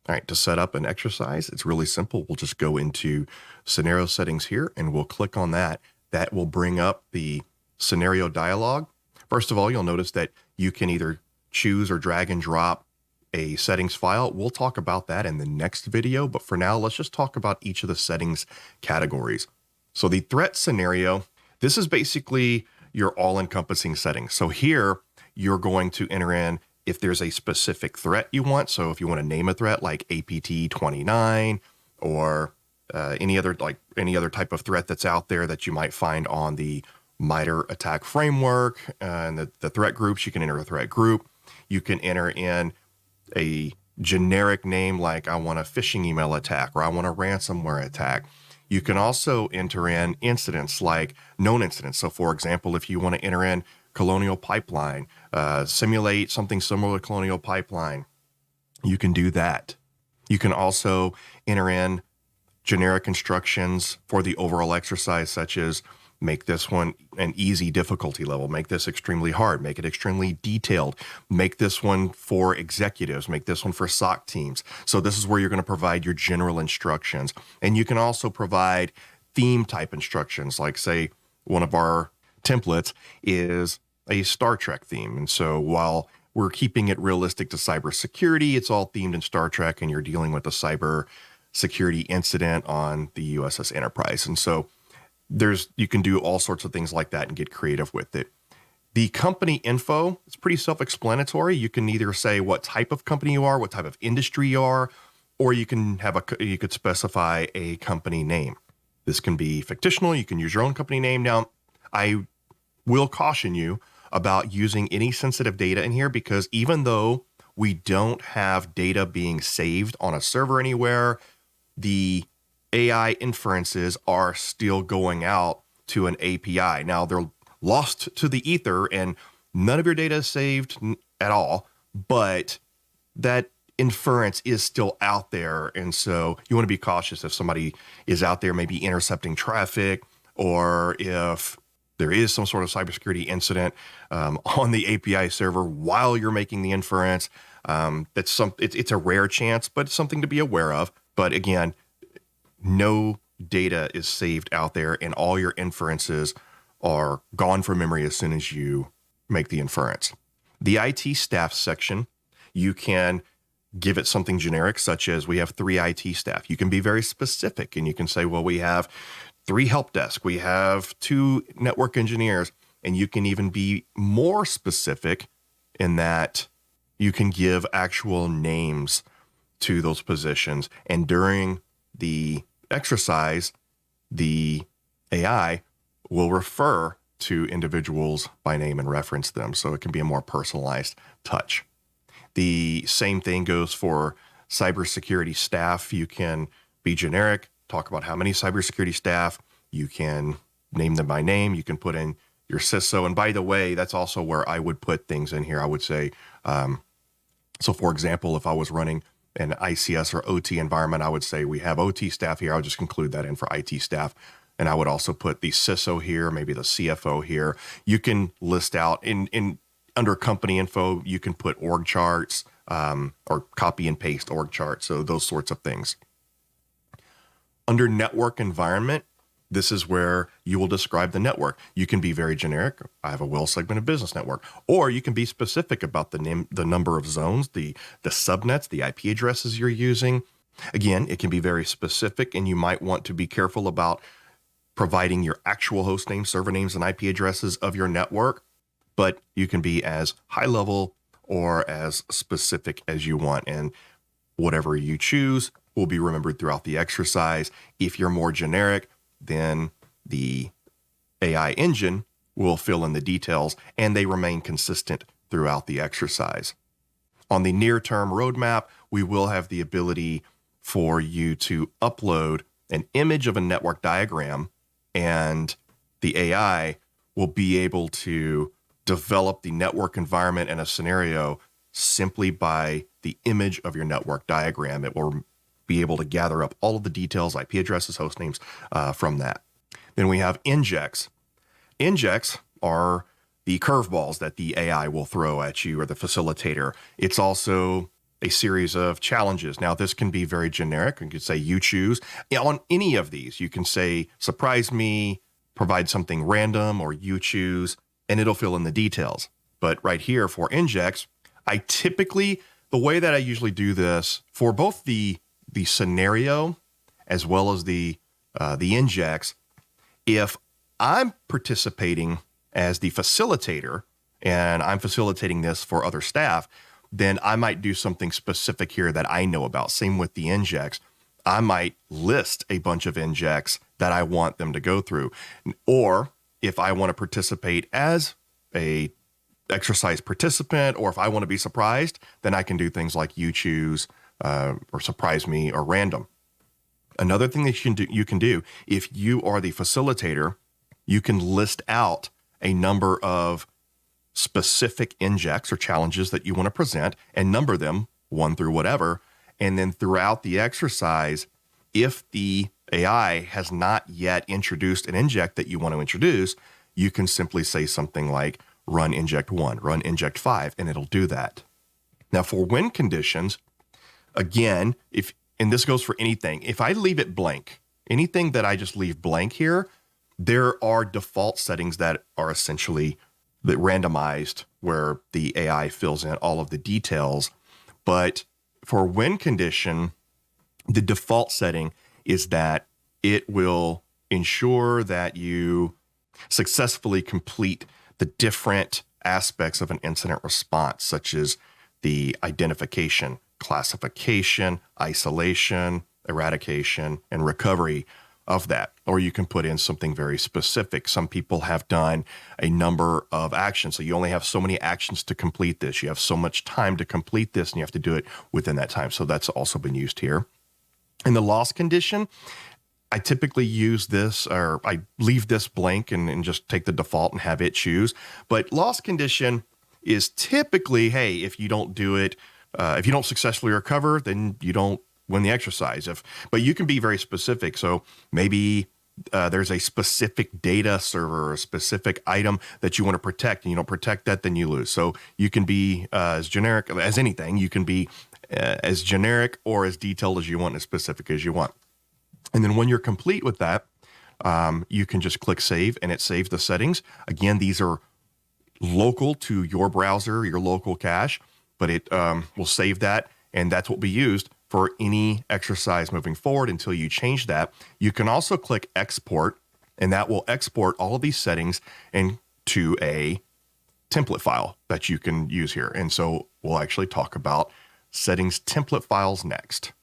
All right, to set up an exercise, it's really simple. We'll just go into scenario settings here and we'll click on that. That will bring up the scenario dialog. First of all, you'll notice that you can either choose or drag and drop a settings file. We'll talk about that in the next video, but for now, let's just talk about each of the settings categories. So the threat scenario, this is basically your all-encompassing settings. So here, you're going to enter in if there's a specific threat you want. So if you want to name a threat like APT29 or any other type of threat that's out there that you might find on the MITRE attack framework and the threat groups, you can enter a threat group. You can enter in a generic name like I want a phishing email attack or I want a ransomware attack. You can also enter in incidents like known incidents. So for example, if you want to enter in Colonial Pipeline, simulate something similar to Colonial Pipeline, you can do that. You can also enter in generic instructions for the overall exercise, such as make this one an easy difficulty level, make this extremely hard, make it extremely detailed, make this one for executives, make this one for SOC teams. So this is where you're going to provide your general instructions. And you can also provide theme type instructions, like say one of our templates is a Star Trek theme. And so while we're keeping it realistic to cybersecurity, it's all themed in Star Trek and you're dealing with a cybersecurity incident on the USS Enterprise. And so you can do all sorts of things like that and get creative with it. The company info is pretty self-explanatory. You can either say what type of company you are, what type of industry you are, or you could specify a company name. This can be fictional. You can use your own company name. Now, I will caution you about using any sensitive data in here because even though we don't have data being saved on a server anywhere, the AI inferences are still going out to an API. Now they're lost to the ether and none of your data is saved at all, but that inference is still out there. And so you want to be cautious if somebody is out there maybe intercepting traffic or if there is some sort of cybersecurity incident on the API server while you're making the inference. It's a rare chance, but it's something to be aware of. But again, no data is saved out there and all your inferences are gone from memory as soon as you make the inference. The IT staff section, you can give it something generic, such as we have 3 IT staff. You can be very specific and you can say, well, we have 3 help desk, we have 2 network engineers, and you can even be more specific in that you can give actual names to those positions. And during the exercise, the AI will refer to individuals by name and reference them. So it can be a more personalized touch. The same thing goes for cybersecurity staff. You can be generic, talk about how many cybersecurity staff. You can name them by name. You can put in your CISO. And by the way, that's also where I would put things in here. I would say, so for example, if I was running an ICS or OT environment, I would say we have OT staff here. I'll just include that in for IT staff. And I would also put the CISO here, maybe the CFO here. You can list out under company info, you can put org charts or copy and paste org charts. So those sorts of things. Under network environment, this is where you will describe the network. You can be very generic. I have a well-segmented business network. Or you can be specific about the number of zones, the subnets, the IP addresses you're using. Again, it can be very specific, and you might want to be careful about providing your actual host names, server names, and IP addresses of your network. But you can be as high level or as specific as you want. And whatever you choose will be remembered throughout the exercise. If you're more generic, then the AI engine will fill in the details and they remain consistent throughout the exercise. On the near-term roadmap, we will have the ability for you to upload an image of a network diagram and the AI will be able to develop the network environment and a scenario simply by the image of your network diagram. It will be able to gather up all of the details, IP addresses, host names from that. Then we have injects. Injects are the curveballs that the AI will throw at you or the facilitator. It's also a series of challenges. Now, this can be very generic. You could say you choose. On any of these, you can say surprise me, provide something random, or you choose, and it'll fill in the details. But right here for injects, I typically, the way that I usually do this for both the scenario as well as the injects, if I'm participating as the facilitator and I'm facilitating this for other staff, then I might do something specific here that I know about. Same with the injects. I might list a bunch of injects that I want them to go through. Or if I want to participate as a exercise participant, or if I want to be surprised, then I can do things like you choose, or surprise me, or random. Another thing that you can do if you are the facilitator, you can list out a number of specific injects or challenges that you want to present and number them 1 through whatever. And then throughout the exercise, if the AI has not yet introduced an inject that you want to introduce, you can simply say something like run inject 1, run inject 5, and it'll do that. Now for win conditions, again, and this goes for anything, if I leave it blank, anything that I just leave blank here, there are default settings that are essentially randomized where the AI fills in all of the details. But for win condition, the default setting is that it will ensure that you successfully complete the different aspects of an incident response, such as the identification, classification, isolation, eradication, and recovery of that. Or you can put in something very specific. Some people have done a number of actions. So you only have so many actions to complete this. You have so much time to complete this, and you have to do it within that time. So that's also been used here. In the loss condition, I typically use this, or I leave this blank and just take the default and have it choose. But loss condition is typically, hey, if you don't do it, if you don't successfully recover, then you don't win the exercise. But you can be very specific. So maybe there's a specific data server, a specific item that you want to protect, and you don't protect that, then you lose. So you can be as generic as anything. You can be as generic or as detailed as you want, as specific as you want. And then when you're complete with that, you can just click save, and it saves the settings. Again, these are local to your browser, your local cache, but it will save that, and that's what will be used for any exercise moving forward until you change that. You can also click export, and that will export all of these settings into a template file that you can use here. And so we'll actually talk about settings template files next.